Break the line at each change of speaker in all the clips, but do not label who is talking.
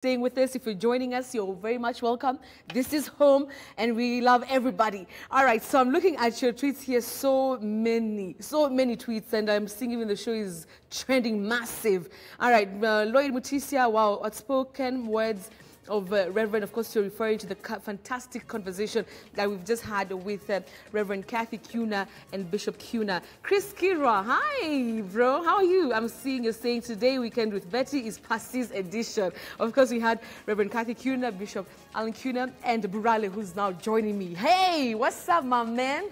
Staying with us. If you're joining us, you're very much welcome. This is home, and we love everybody. All right, so I'm looking at your tweets here. So many tweets, and I'm seeing even the show is trending massive. All right, Lloyd Mutisia, wow, outspoken words of Reverend. Of course, you're referring to the fantastic conversation that we've just had with Reverend Kathy Kuna and Bishop Kuna. Chris Kira, hi, bro. How are you? I'm seeing you're saying today weekend with Betty is Passy's edition. Of course, we had Reverend Kathy Kuna, Bishop Alan Kuna, and Burale, who's now joining me. Hey, what's up, my man?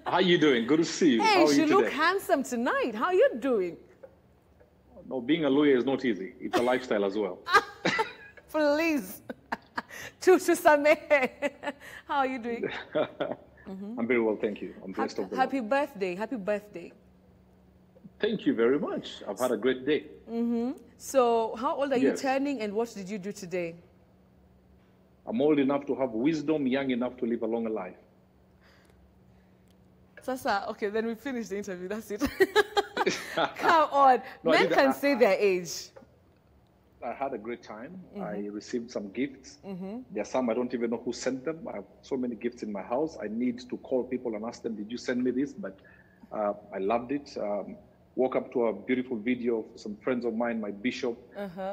How you doing? Good to see you.
Hey,
How are you
you
today?
look handsome tonight. How are you doing?
No, being a lawyer is not easy. It's a lifestyle as well.
Please. How are you doing?
I'm very well, thank you. I'm blessed of the Lord.
Happy birthday. Happy birthday.
Thank you very much. I've had a great day.
So how old are you
Yes.
turning, and what did you do today?
I'm old enough to have wisdom, young enough to live a longer life.
Sasa, okay, then we finish the interview. That's it. Come on.
No,
Men can say their age.
I had a great time. I received some gifts. There are some I don't even know who sent them. I have so many gifts in my house. I need to call people and ask them, did you send me this? But I loved it. Woke up to a beautiful video of some friends of mine, my bishop,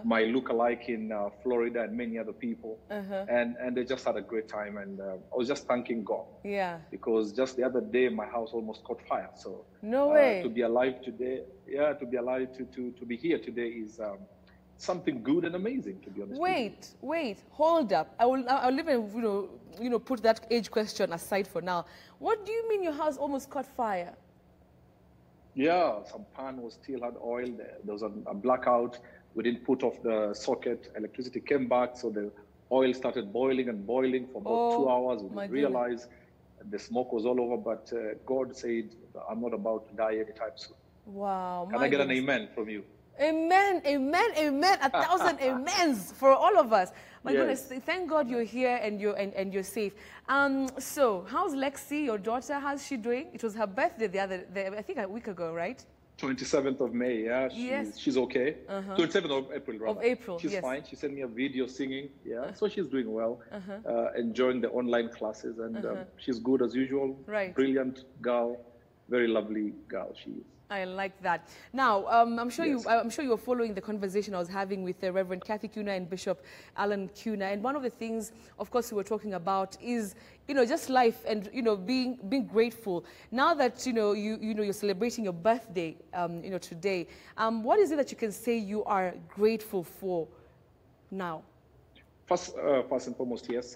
my lookalike in Florida, and many other people. And they just had a great time. And I was just thanking God.
Yeah.
Because just the other day, my house almost caught fire. So
No way.
to be alive today, to be alive, to be here today is something good and amazing, to be honest.
Wait, hold up. I'll even put that age question aside for now. What do you mean your house almost caught fire?
Yeah, some pan was still had oil. There was a blackout. We didn't put off the socket. Electricity came back, so the oil started boiling and boiling for about 2 hours. We didn't realize the smoke was all over, but God said, I'm not about to die anytime soon.
Wow.
Can I get an amen from you?
Amen, amen, amen. 1,000 amens for all of us. My goodness, thank God you're here and you're safe. So, how's Lexi, your daughter? How's she doing? It was her birthday I think a week ago, right?
27th of May, yeah. She's okay. 27th of April, rather.
Of April,
She's fine. She sent me a video singing, so she's doing well, enjoying the online classes, and she's good as usual.
Right.
Brilliant girl, very lovely girl she is.
I like that. Now, I'm sure you were following the conversation I was having with Reverend Kathy Kuna and Bishop Alan Kuna, and one of the things, of course, we were talking about is, just life and being grateful. Now that you're celebrating your birthday, today, what is it that you can say you are grateful for now?
First and foremost, yes.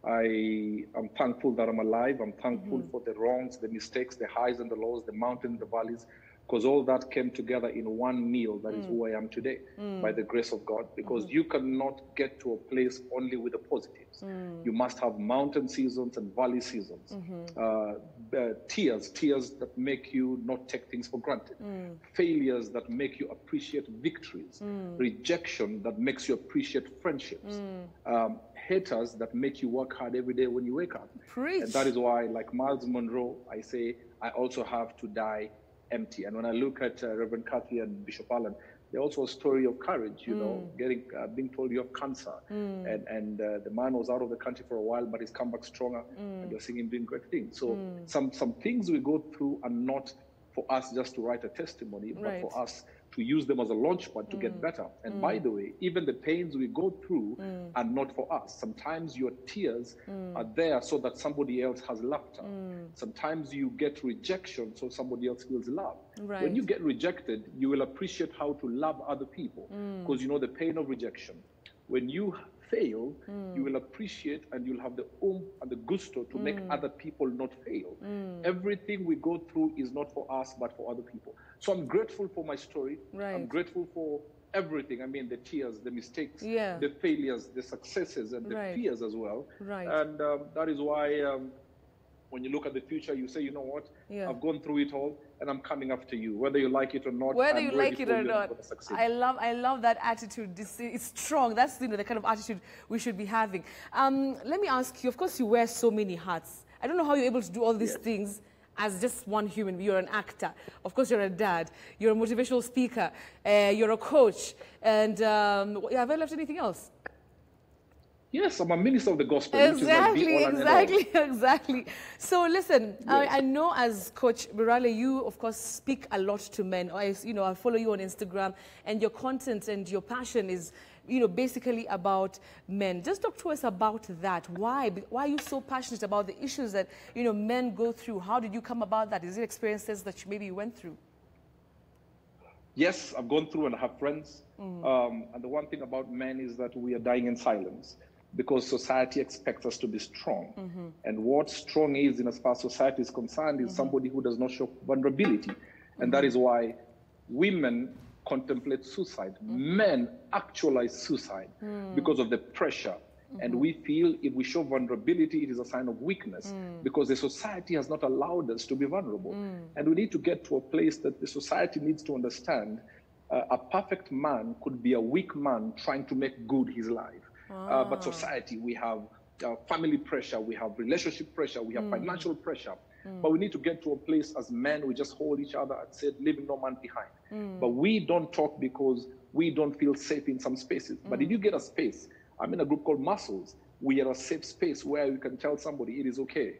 I am thankful that I'm alive. I'm thankful for the wrongs, the mistakes, the highs and the lows, the mountains, the valleys, because all that came together in one meal. That is who I am today, by the grace of God. Because you cannot get to a place only with the positives. You must have mountain seasons and valley seasons. Tears that make you not take things for granted. Failures that make you appreciate victories. Rejection that makes you appreciate friendships. Haters that make you work hard every day when you wake up.
Preach.
And that is why, like Miles Monroe, I say, I also have to die empty. And when I look at Reverend Kathy and Bishop Allen, they're also a story of courage, being told you have cancer. And the man was out of the country for a while, but he's come back stronger, and you're seeing him doing great things. So some things we go through are not for us just to write a testimony, but for us to use them as a launchpad to get better. And by the way, even the pains we go through are not for us. Sometimes your tears are there so that somebody else has laughter. Sometimes you get rejection so somebody else feels love.
Right.
When you get rejected, you will appreciate how to love other people because you know the pain of rejection. When you fail, you will appreciate and you'll have the and the gusto to make other people not fail. Everything we go through is not for us, but for other people. So I'm grateful for my story.
Right.
I'm grateful for everything. I mean, the tears, the mistakes, the failures, the successes, and the fears as well.
Right.
And that is why when you look at the future, you say, you know what, I've gone through it all, and I'm coming after you, whether you like it or not.
Whether you like it or not, I love that attitude. It's strong. That's the kind of attitude we should be having. Let me ask you. Of course, you wear so many hats. I don't know how you're able to do all these things. as just one human. You're an actor. Of course, you're a dad. You're a motivational speaker. You're a coach. And have I left anything else?
Yes, I'm a minister of the gospel.
Exactly,
which is like the all and all.
exactly. So listen,
Yes.
I know as Coach Burale, you of course speak a lot to men. I follow you on Instagram, and your content and your passion is, basically about men. Just talk to us about that. Why are you so passionate about the issues that, men go through? How did you come about that? Is it experiences that maybe you went through?
Yes, I've gone through and I have friends. And the one thing about men is that we are dying in silence because society expects us to be strong. And what strong is, in as far as society is concerned, is somebody who does not show vulnerability. And that is why women contemplate suicide. Men actualize suicide because of the pressure. And we feel if we show vulnerability, it is a sign of weakness because the society has not allowed us to be vulnerable. And we need to get to a place that the society needs to understand a perfect man could be a weak man trying to make good his life. But society, we have family pressure, we have relationship pressure, we have financial pressure. But we need to get to a place as men, we just hold each other and say, leaving no man behind. But we don't talk because we don't feel safe in some spaces. But if you get a space, I'm in a group called Muscles. We are a safe space where you can tell somebody it is okay.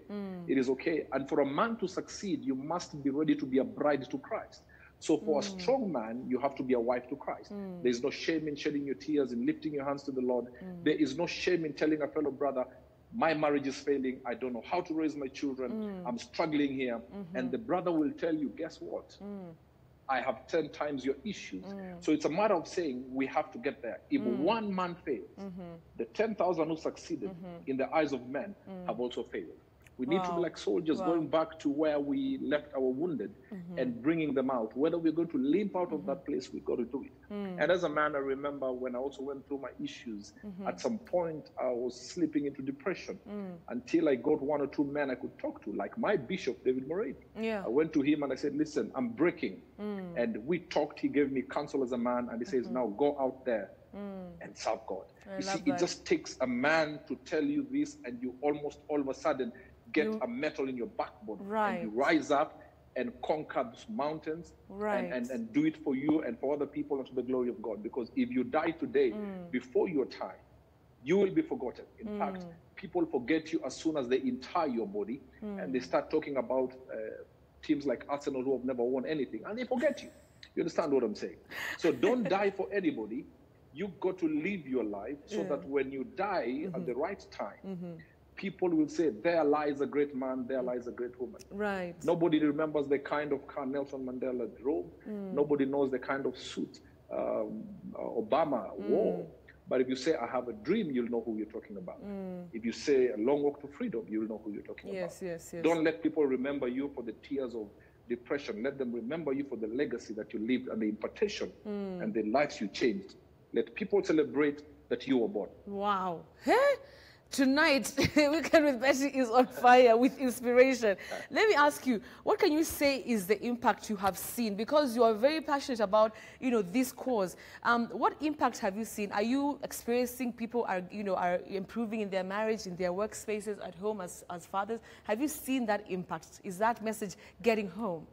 It is okay. And for a man to succeed, you must be ready to be a bride to Christ. So for a strong man, you have to be a wife to Christ. There is no shame in shedding your tears, in lifting your hands to the Lord. There is no shame in telling a fellow brother, my marriage is failing. I don't know how to raise my children. I'm struggling here. And the brother will tell you, guess what? I have 10 times your issues. So it's a matter of saying we have to get there. If one man fails, the 10,000 who succeeded in the eyes of men have also failed. We need to be like soldiers going back to where we left our wounded and bringing them out. Whether we're going to limp out of that place, we've got to do it. And as a man, I remember when I also went through my issues, at some point I was slipping into depression until I got one or two men I could talk to, like my bishop, David Moretti. I went to him and I said, listen, I'm breaking. And we talked, he gave me counsel as a man, and he says, now go out there and serve God. You see, it just takes a man to tell you this, and you almost all of a sudden get a metal in your backbone. And you rise up and conquer those mountains and do it for you and for other people and to the glory of God. Because if you die today before your time, you will be forgotten. In fact, people forget you as soon as they inter your body and they start talking about teams like Arsenal who have never won anything, and they forget you. You understand what I'm saying? So don't die for anybody. You've got to live your life so that when you die at the right time, people will say, there lies a great man, there lies a great woman. Nobody remembers the kind of car Nelson Mandela drove. Nobody knows the kind of suit Obama wore. But if you say, I have a dream, you'll know who you're talking about. If you say, a long walk to freedom, you'll know who you're talking about. Don't let people remember you for the tears of depression. Let them remember you for the legacy that you lived and the impartation and the lives you changed. Let people celebrate that you were born.
Wow. Hey? Tonight, Weekend with Betty is on fire with inspiration. Let me ask you, what can you say is the impact you have seen? Because you are very passionate about, this cause. What impact have you seen? Are you experiencing people are improving in their marriage, in their workspaces, at home as fathers? Have you seen that impact? Is that message getting home?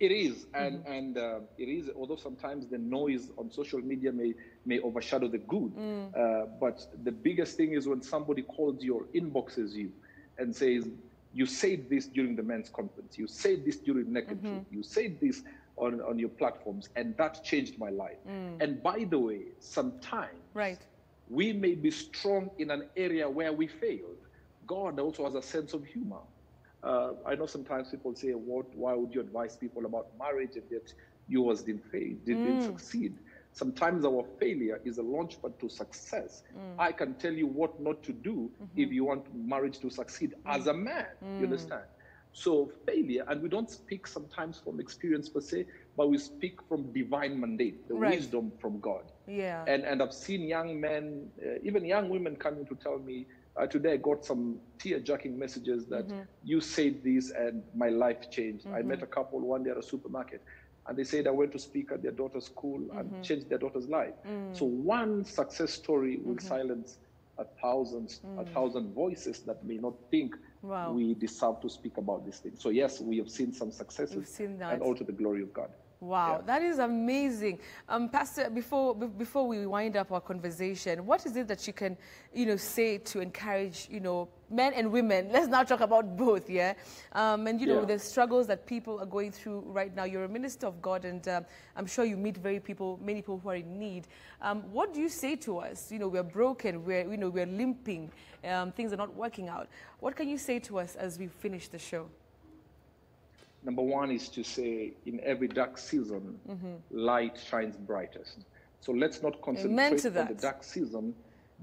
It is, and it is, although sometimes the noise on social media may overshadow the good. But the biggest thing is when somebody calls you or inboxes you and says, you said this during the men's conference, you said this during Naked Truth, you said this on your platforms, and that changed my life. And by the way, sometimes we may be strong in an area where we failed. God also has a sense of humor. I know sometimes people say, why would you advise people about marriage and yet yours didn't succeed? Sometimes our failure is a launchpad to success. I can tell you what not to do if you want marriage to succeed as a man, you understand? So failure, and we don't speak sometimes from experience per se, but we speak from divine mandate, the wisdom from God. And I've seen young men, even young women coming to tell me, today I got some tear-jerking messages that you said this and my life changed. I met a couple one day at a supermarket and they said I went to speak at their daughter's school and changed their daughter's life. So one success story will silence a thousand voices that may not think
Wow.
we deserve to speak about these things. So yes, we have seen some successes,
We've seen that.
and all to the glory of God.
Wow,
Yeah.
that is amazing. Pastor, before we wind up our conversation, what is it that you can, say to encourage, men and women? Let's now talk about both, yeah? And, the struggles that people are going through right now. You're a minister of God, and I'm sure you meet many people who are in need. What do you say to us? We're broken, we're limping, things are not working out. What can you say to us as we finish the show?
Number one is to say, in every dark season, light shines brightest. So let's not concentrate on the dark season,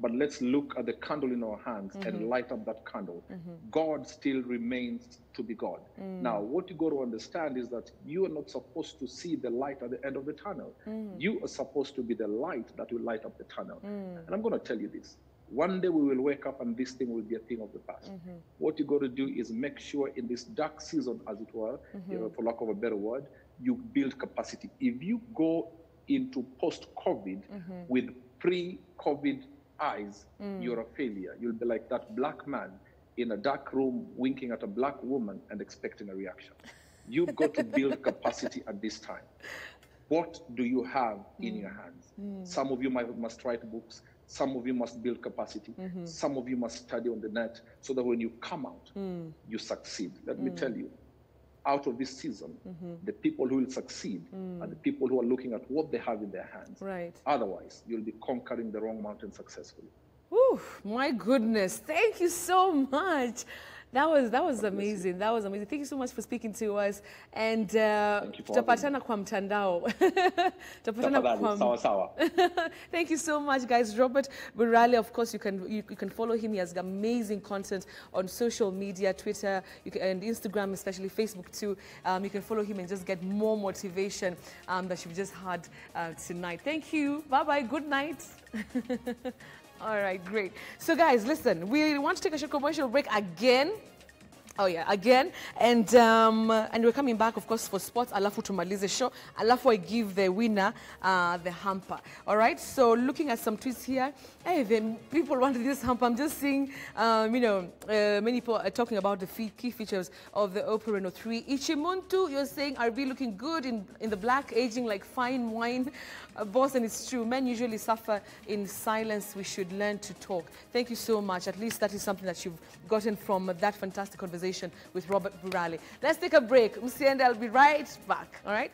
but let's look at the candle in our hands and light up that candle. God still remains to be God. Now, what you got to understand is that you are not supposed to see the light at the end of the tunnel. You are supposed to be the light that will light up the tunnel. And I'm going to tell you this. One day we will wake up and this thing will be a thing of the past. What you got to do is make sure in this dark season, as it were, for lack of a better word, you build capacity. If you go into post-COVID with pre-COVID eyes, you're a failure. You'll be like that black man in a dark room winking at a black woman and expecting a reaction. You've got to build capacity at this time. What do you have in your hands? Some of you must write books. Some of you must build capacity. Some of you must study on the net so that when you come out, you succeed. Let me tell you, out of this season, the people who will succeed are the people who are looking at what they have in their hands.
Right.
Otherwise, you'll be conquering the wrong mountain successfully.
Whew, my goodness. Thank you so much. That was amazing. That was amazing. Thank you so much for speaking to us. And tutapatana kwa mtandao. Thank you so much, guys. Robert Burale, of course, you can follow him. He has amazing content on social media, Twitter, and Instagram, especially Facebook too. You can follow him and just get more motivation that you've just had tonight. Thank you. Bye-bye. Good night. All right, great. So, guys, listen, we want to take a short commercial break again. Oh yeah, again, and we're coming back, of course, for sports. Alafu tumalize show. Alafu I give the winner the hamper. All right. So looking at some tweets here, hey, then people wanted this hamper. I'm just seeing, many people are talking about the key features of the Opel Renault 3. Ichimuntu, you're saying, are we looking good in the black, aging like fine wine? Boss, and it's true. Men usually suffer in silence. We should learn to talk. Thank you so much. At least that is something that you've gotten from that fantastic conversation with Robert Burale. Let's take a break. Msiende, I'll be right back. All right?